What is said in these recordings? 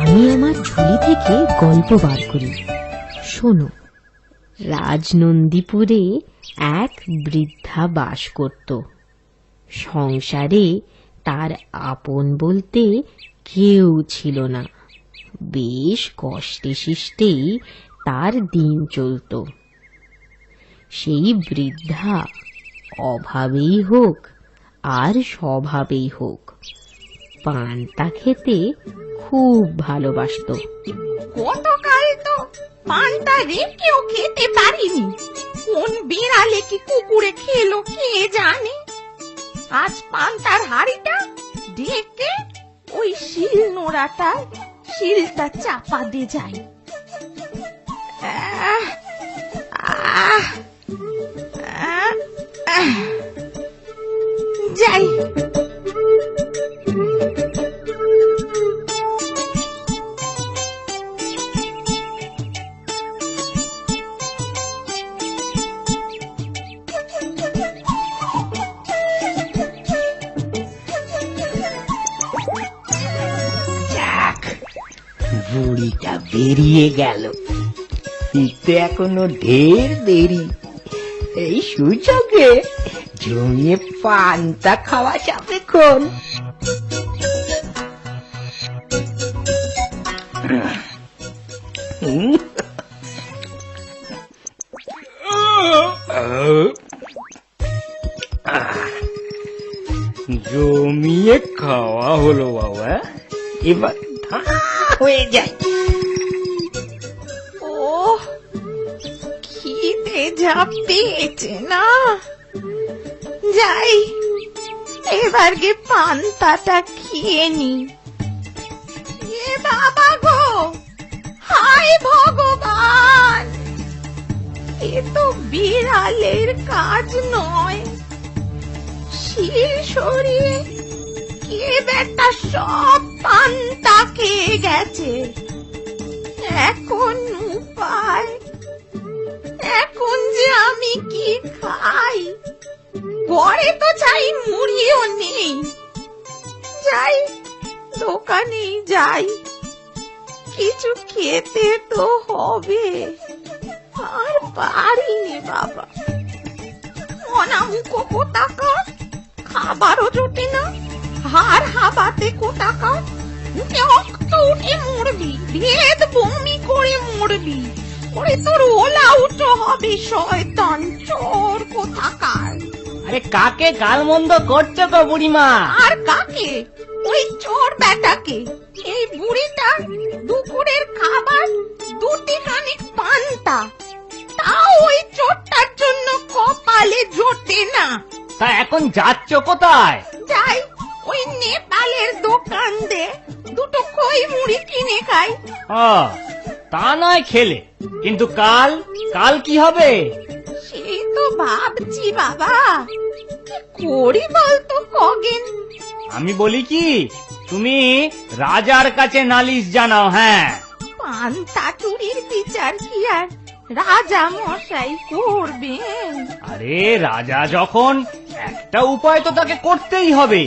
আমি আমার ঝুলি থেকে গল্প বার করি। শোনো, রাজনন্দীপুরে এক বৃদ্ধা বাস করত। সংসারে তার আপন বলতে কেউ ছিল না। বেশ কষ্টে শিষ্টেই তার দিন চলত। সেই বৃদ্ধা অভাবেই হোক আর স্বভাবেই হোক পান্তা খেতে খুব ভালোবাসত। গতকাল তো পান্তা রেখেও খেতে পারিনি, কোন বিড়ালে কি কুকুরে খেলো কে জানে। আজ পান্তার হাড়িটা ঢেকে ওই শিল নোড়াটা শিলটা চাপা দিয়ে যায়। যাই বুড়িটা বেরিয়ে গেল, ফিরতে এখনো ঢের দেরি। এই সুযোগে জমিয়ে পান্তা খাওয়া যাবে কোন। জমিয়ে খাওয়া হলো বাবা, এবার হয়ে যায়। ও খিদে যা পেয়েছে না, যাই এবার গে পান্তাটা খেয়ে নি। এ বাবা গো, হায় ভগবান, এ তো বিড়ালের কাজ নয়। শিল সরিয়ে কে বেটা সব পান্তা খেয়ে গেছে। এখন উপায়, এখন যে আমি কি খাই? ঘরে তো চাই মুড়িও নেই। যাই দোকানে যাই, কিছু খেতে তো হবে। আর পারিনি বাবা, অনামুখো কোথাকার, খাবারও জোটে না। হার হাবাতে কোথাকার, রক্ত উঠে মরবি, ভেদ বমি করে মরবি। ওরে তোর ওলা উঠো হবে শয়তান চোর কোথাকার। আরে কাকে গালমন্দ করছো গো বুড়িমা? আর কাকে? ওই চোর বেটাকে। এই বুড়িটা দুপুরের খাবার দুটি খানিক পান্তা, তাও ওই চোরটার জন্য কপালে জোটে না। তা এখন যাচ্ছ কোথায়? যাই ওই নেপালের দোকান দে দুটো খই মুড়ি কিনে খাই। তা নয় খেলে, কিন্তু কাল কাল কি হবে? সেই তো ভাবছি বাবা, কি করি বলতো খগেন? আমি বলি কি, তুমি রাজার কাছে নালিশ জানাও। হ্যাঁ, পান্তা চুরির বিচার কি আর রাজা মশাই করবেন? আরে রাজা যখন, একটা উপায় তো তাকে করতেই হবে।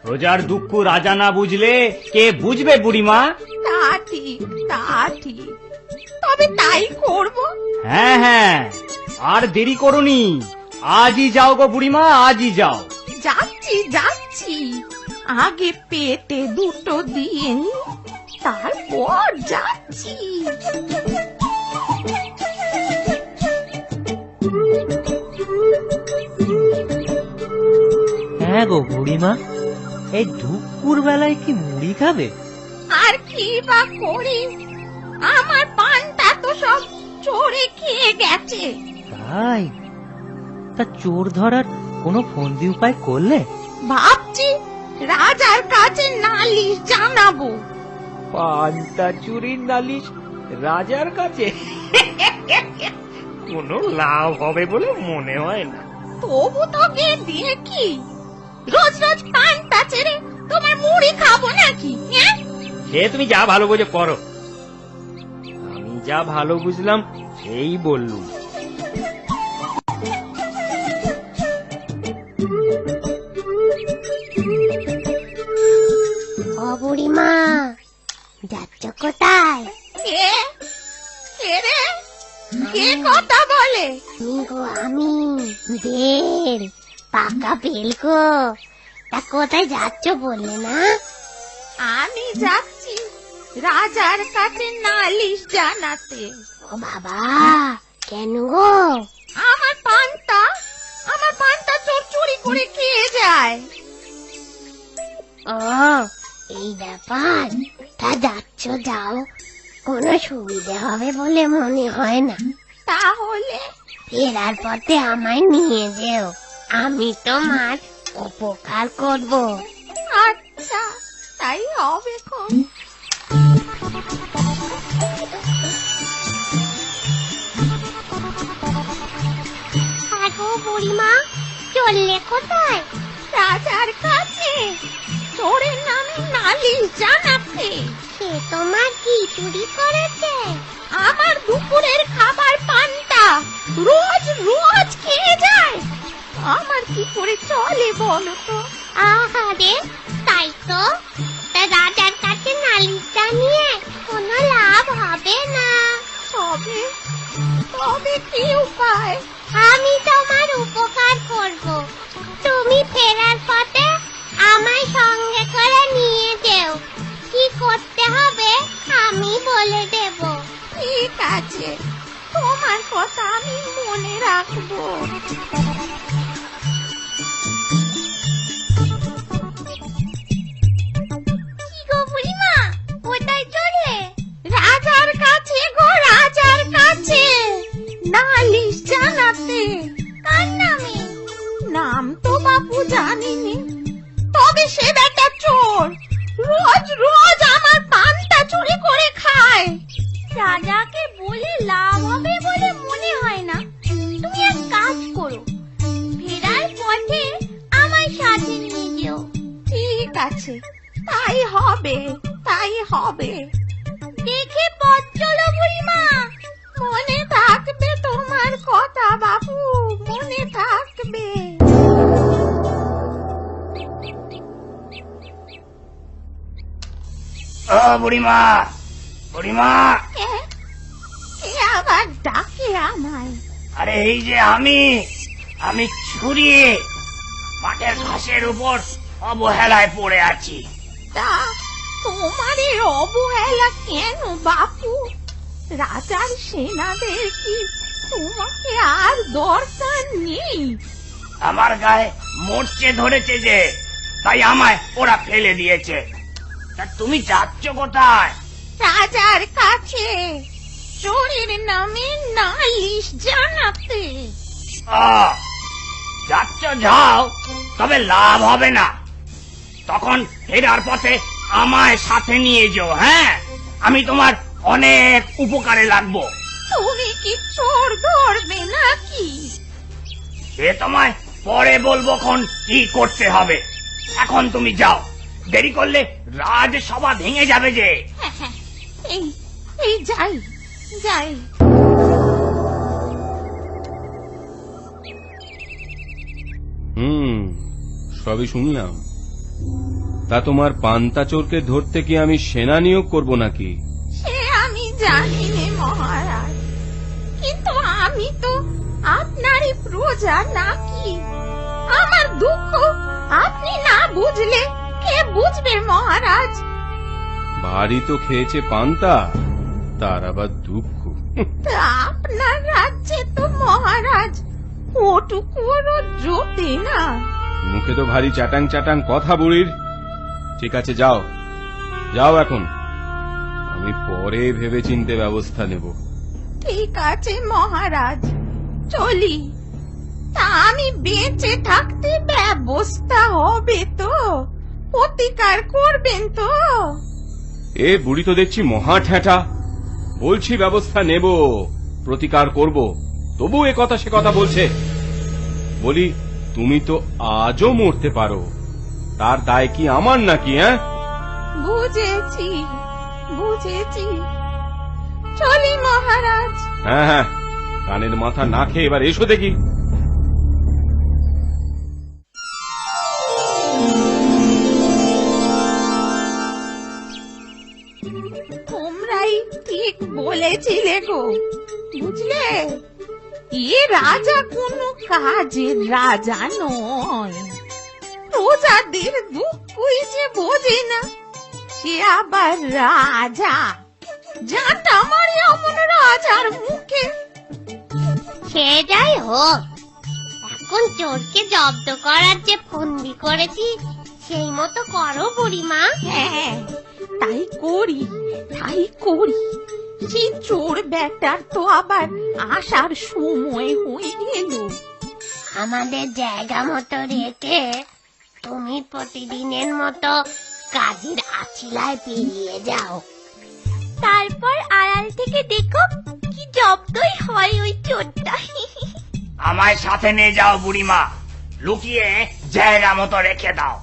প্রজার দুঃখ রাজা না বুঝলে কে বুঝবে বুড়িমা? তা ঠিক, তা ঠিক, তবে তাই করব। হ্যাঁ হ্যাঁ, আর দেরি করোনি, আজই যাও গো বুড়িমা, আজই যাও। যাচ্ছি যাচ্ছি, আগে পেটে দুটো দিয়ে নি, তারপর যাচ্ছি। হ্যাঁ গো বুড়িমা, এই দুপুর বেলায় কি মুড়ি খাবে? আর কি বা করি, আমার পান্তা তো সব চোরে খেয়ে গেছে। তাই? তা চোর ধরার কোনো ফন্দি উপায় করলে? ভাবছি রাজার কাছে নালিশ জানাবো। পান্তা চুরির নালিশ রাজার কাছে? কোনো লাভ হবে বলে মনে হয় না। তবু তো গিয়ে দেখি, রোজ রোজ পান্তা ছেড়ে তোমার মুড়ি খাবো নাকি? সে তুমি যা ভালো বোঝো করো, আমি যা ভালো বুঝলাম সেই বললুম। ও বুড়িমা, যাচ্ছ কোথায়? কে কে রে? কে কথা বলে? আমি বেল, পাকা বেল গো। তা কোথায় যাচ্ছ বললে না? আমি যাচ্ছি রাজার কাছে নালিশ জানাতে। ও বাবা, কেন গো? আমার পান্তা চোর চুরি করে খেয়ে যায়। ও, এই ব্যাপার। তা যাচ্ছ যাও, কোনো সুবিধে হবে বলে মনে হয় না। তাহলে ফেরার পথে আমায় নিয়ে যেও, আমি তোমার উপকার করব। আচ্ছা, তাই হবে খন। গো বুড়িমা, চললে কোথায়? রাজার কাছে চোরের নামে নালিশ জানাতে। সে তোমার কি চুরি করেছে? আমার দুপুরের খাবার পান্তা রোজ রোজ খেয়ে যায়। আমার কি করে চলে বলো তো? আহারে, তাই তো। তা রাজার কাছে নালিশ জানিয়ে কোনো লাভ হবে না। তবে কি উপায়? আমি তোমার উপকার করব। তুমি ফেরার পথে আমায় সঙ্গে করে নিয়ে যেও। কি করতে হবে আমি বলে দেব। ঠিক আছে, তোমার কথা আমি মনে রাখবো। কি গো বুড়িমা, কোথায় চলে? রাজার কাছে গো, রাজার কাছে নালিশ জানাতে। কার নামে? নাম তো বাপু জানিনি, তবে সে বেটা চোর রোজ রোজ আমার পান্তা চুরি করে খায়। রাজাকে বলে লাভ হবে বলে মনে হয় না। তুমি এক কাজ করো, ফেরার পথে আমার সাথে নিয়ে যেও। ঠিক আছে, তাই হবে, তাই হবে। দেখে পথ চলো বুড়িমা। মনে থাকবে তোমার কথা বাবু, মনে থাকবে। ও বুড়িমা, বুড়িমা, কে আবার ডাকে আমায়? আরে এই যে আমি ছুরি মাঠের ঘাসের উপর অবহেলায় পড়ে আছি। তা তোমার এই অবহেলা কেন বাপু? রাজার সেনাদের কি তোমাকে আর দরকার নেই? আমার গায়ে মরচে ধরেছে যে, তাই আমায় ওরা ফেলে দিয়েছে। তা তুমি যাচ্ছ কোথায়? রাজার কাছে চোরের নামে নালিশ জানাতে। যাচ্ছ যাও, তবে লাভ হবে না। তখন ফেরার পথে আমায় সাথে নিয়ে যাও। হ্যাঁ, আমি তোমার অনেক উপকারে লাগবো। তুমি কি চোর ধরবে নাকি? সে তোমায় পরে বলবো খন কি করতে হবে। এখন তুমি যাও, দেরি করলে রাজসভা ভেঙে যাবে যে। হ্যাঁ, এই যাই যাই। সবই শুনলাম। তা তোমার পান্তা চোরকে ধরতে কি আমি সেনা নিয়োগ করব নাকি? সে আমি জানি নে মহারাজ, কিন্তু আমি তো আপনারই প্রজা নাকি? আমার দুঃখ আপনি না বুঝলে কে বুঝবে মহারাজ? ভারী তো খেয়েছে পান্তা, তার আবার দুঃখ। তা আপনার রাজ্যে তো মহারাজ ওটুকুরও জোটে না। মুখে তো ভারী চাটাং চাটাং কথা বুড়ির। ঠিক আছে, যাও যাও, এখন আমি পরে ভেবে চিন্তে ব্যবস্থা নেব। ঠিক আছে মহারাজ, চলি। তা আমি বেঁচে থাকতে ব্যবস্থা হবে তো? প্রতিকার করবেন তো? এ বুড়ি তো দেখছি মহা ঠেটা। বলছি ব্যবস্থা নেব, প্রতিকার করব, তবু এ কথা সে কথা বলছে। বলি, তুমি তো আজও মরতে পারো, তার দায় কি আমার নাকি? হ্যাঁ, বুঝেছি বুঝেছি, চলি মহারাজ। হ্যাঁ হ্যাঁ, কানের মাথা না খেয়ে এবার এসো দেখি। তোমরাই ঠিক বলেছিলে গো, বুঝলে? এ রাজা কোনো কাজের রাজা নয়। প্রজাদের দুঃখই যে বোঝে না, সে আবার রাজা। জানটা আমার এমন রাজার মুখে। সে যাই হোক, এখন চোরকে জব্দ করার যে ফন্দি করেছি সেই মতো করো বুড়িমা। হ্যাঁ, তাই করি, তাই করি। সেই চোর বেটার তো আবার আসার সময় হয়ে গেল। আমাদের জায়গা মতো রেখে তুমি প্রতিদিনের মতো কাজের আছিলায় পেরিয়ে যাও। তারপর আড়াল থেকে দেখো কি জব্দই হয় ওই চোরটা। আমায় সাথে নিয়ে যাও বুড়িমা, লুকিয়ে জায়গা মতো রেখে দাও।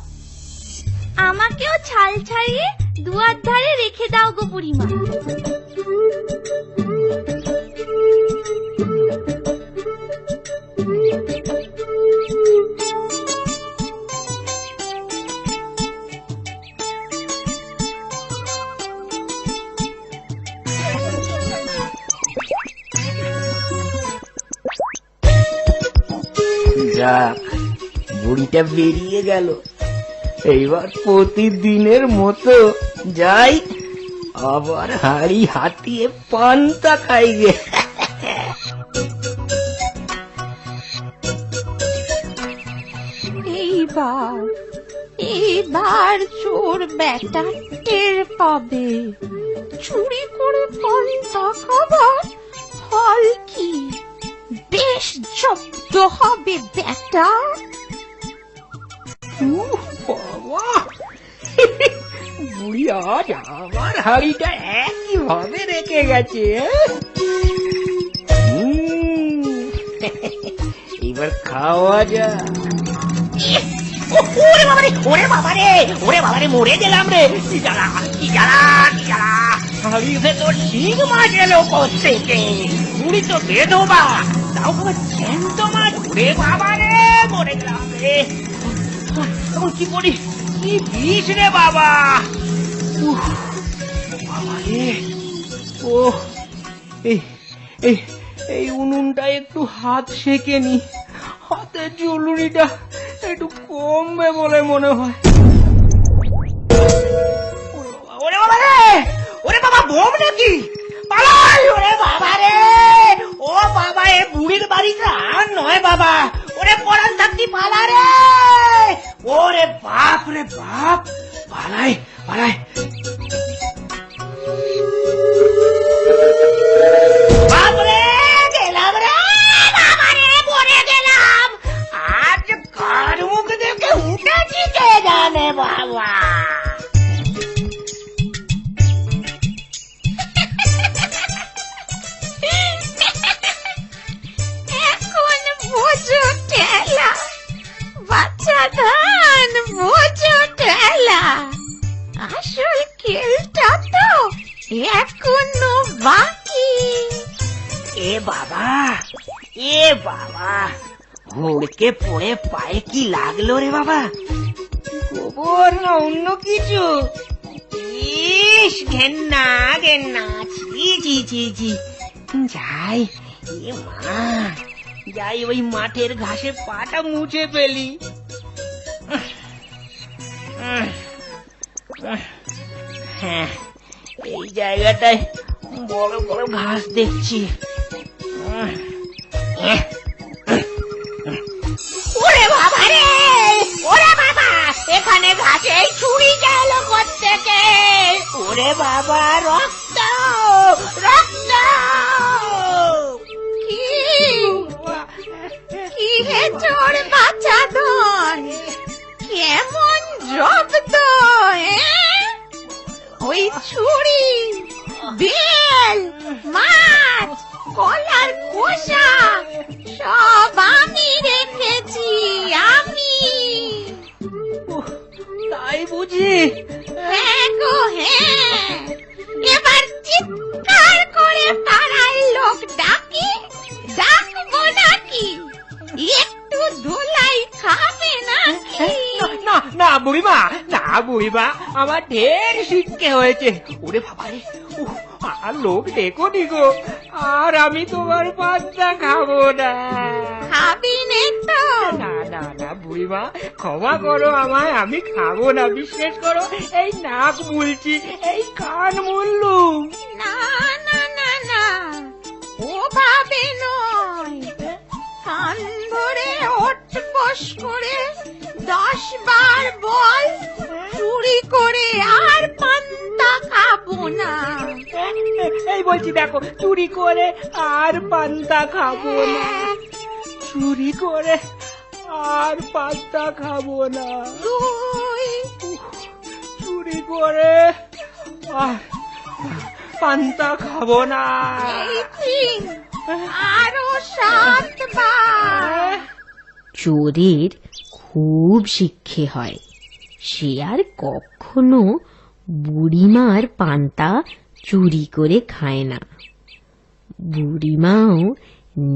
আমাকেও ছাল ছাড়িয়ে দুয়ার ধারে রেখে দাও গো বুড়িমা। যাক, বুড়িটা বেরিয়ে গেল। এইবার প্রতিদিনের মতো যাই, আবার হাড়ি হাতিয়ে পান্তা খাই গে। এইবার চোর বেটা টের পাবে চুরি করে পান্তা খাবার ফল কি। বেশ জব্দ হবে বেটা। বাবা, বুড়ি আজ আমার হাড়িটা একই ভাবে রেখে গেছে। এবার খাওয়া যায়। ওরে বাবারে, ওরে বাবারে, ওরে বাবারে, মরে গেলাম রে। কি জ্বালা, কি জ্বালা, কি জ্বালা। হাড়ির ভেতর ঠিক মাছ এলো কোত্থেকে? বুড়ি তো বেধবা, তাও আবার জ্যান্ত মাছ। ওরে বাবারে, মরে গেলাম রে। এখন কি করি? কি বিষ রে বাবা। বাবারে, ও এই উনুনটা একটু হাত সেকে নি, হাতের জ্বলুনিটা একটু কমবে বলে মনে হয়। ওরে বাবা রে, ওরে বাবা, বোম নাকি? পালাই! ওরে বাবা রে, ও বাবা, এ বুড়ির বাড়িতে আর নয় বাবা। ওরে পরান থাকতি, পালা রে। ওরে বাপ রে বাপ, পালাই, পালাই। বাপ রে, গেলাম রে, বাবা রে, মরে গেলাম। আজ কার মুখ দেখে উঠেছি কে জানে বাবা। এখন বোঝো ঠেলা, বাচ্চা ধান বোঝো ঠেলা। আসল খেলটা তো এখনো বাকি। এ বাবা, এ বাবা, হুড়কে পড়ে পায়ে কি লাগলো রে বাবা? গোবর না অন্য কিছু? ইস, ঘেন্না ঘেন্না, ছি ছি ছি ছি। যাই, এ মা, যাই ওই মাঠের ঘাসে পাটা মুছে ফেলি। হ্যাঁ, এই জায়গাটায় বড় বড় ঘাস দেখছি। ওরে বাবা রে, ওরে বাবা, এখানে ঘাসে ছুরি গেল কোত্থেকে? ওরে বাবা, রক্ত, রক্ত। কি হে চোর বাচ্চা ধন, কেমন জব্দ! ওই ছুরি, বেল, মাছ, কলার খোসা সব আমি রেখেছি, আমি। তাই বুঝি? হ্যাঁ গো হ্যাঁ। এবার চিৎকার করে পাড়ার লোক ডাকি, ডাকবো নাকি? একটু ধুলাই খাবে নাকি? না না বুড়িমা, না বুড়ি। বুড়িমা, আমার ঢের শিক্ষে হয়েছে। ওরে বাবারে, আর লোক দেখো গো, আর আমি তোমার পান্তা খাবো না। খাবি নে তো? না না না বুড়িমা, ক্ষমা করো আমায়, আমি খাবো না। বিশ্বাস করো, এই নাক মুলছি, এই কান মুললুম। না না না না, ও ভাবে নয়। কান ধরে ওঠ বস করে 10 বার বল, চুরি করে আর পান্তা খাবো না। এই বলছি দেখো, চুরি করে আর পান্তা খাবো না, চুরি করে আর পান্তা খাবো না, তুই চুরি করে আর পান্তা খাবো না। এই আরো 7 বার। চোরের খুব শিক্ষে হয়, সে আর কখনো বুড়িমার পান্তা চুরি করে খায় না। বুড়িমাও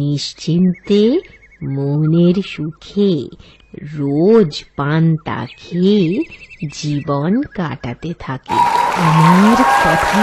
নিশ্চিন্তে মনের সুখে রোজ পান্তা খেয়ে জীবন কাটাতে থাকে। আমার কথা